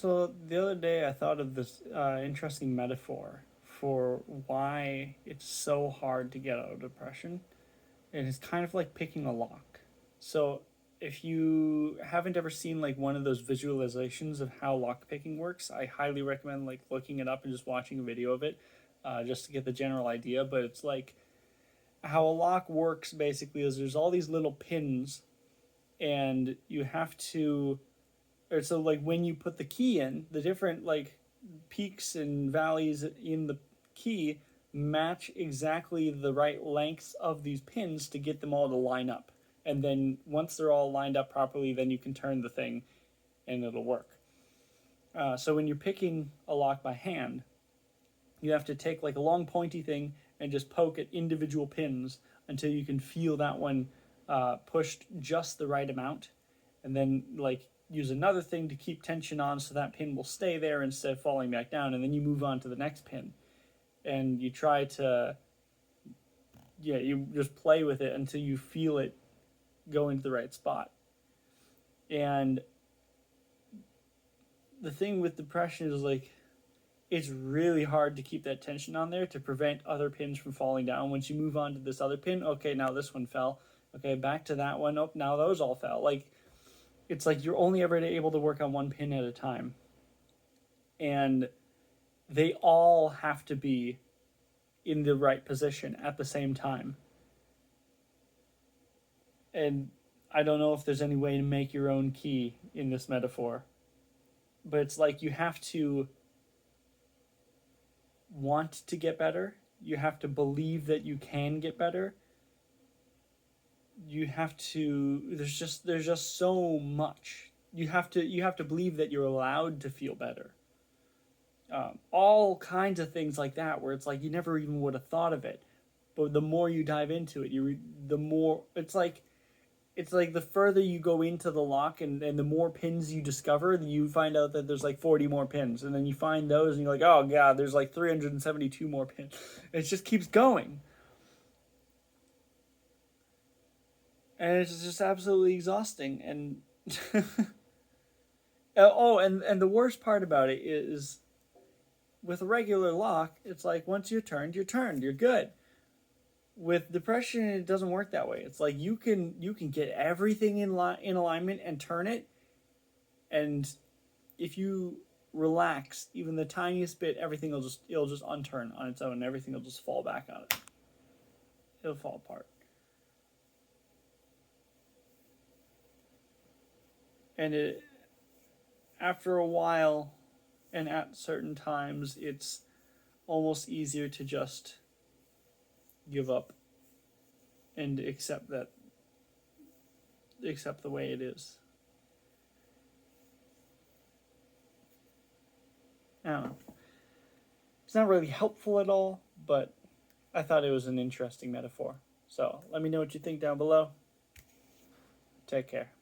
So the other day I thought of this interesting metaphor for why it's so hard to get out of depression. And it's kind of like picking a lock. So if you haven't ever seen like one of those visualizations of how lock picking works, I highly recommend like looking it up and just watching a video of it, just to get the general idea. But it's like how a lock works basically is there's all these little pins, and you have to, or so like when you put the key in, the different like peaks and valleys in the key match exactly the right lengths of these pins to get them all to line up. And then once they're all lined up properly, then you can turn the thing and it'll work. So when you're picking a lock by hand, you have to take like a long pointy thing and just poke at individual pins until you can feel that one pushed just the right amount, and then like use another thing to keep tension on so that pin will stay there instead of falling back down, and then you move on to the next pin and you try to, yeah, you just play with it until you feel it go into the right spot. And the thing with depression is like it's really hard to keep that tension on there to prevent other pins from falling down. Once you move on to this other pin, okay, now this one fell. Okay, back to that one. Oh, now those all fell. Like, it's like you're only ever able to work on one pin at a time. And they all have to be in the right position at the same time. And I don't know if there's any way to make your own key in this metaphor, but it's like you have to want to get better. You have to believe that you can get better. You have to, there's just so much. You have to believe that you're allowed to feel better. All kinds of things like that where it's like you never even would have thought of it. But the more you dive into it, the more it's like the further you go into the lock, and the more pins you discover, you find out that there's like 40 more pins. And then you find those and you're like, oh god, there's like 372 more pins. It just keeps going. And it's just absolutely exhausting. And oh, and the worst part about it is with a regular lock, it's like once you're turned, you're good. With depression, it doesn't work that way. It's like you can get everything in alignment and turn it, and if you relax even the tiniest bit, everything it'll just unturn on its own, and everything will just fall back on it. It'll fall apart. And it, after a while, and at certain times, it's almost easier to just give up and accept the way it is. I don't know. It's not really helpful at all, but I thought it was an interesting metaphor. So let me know what you think down below. Take care.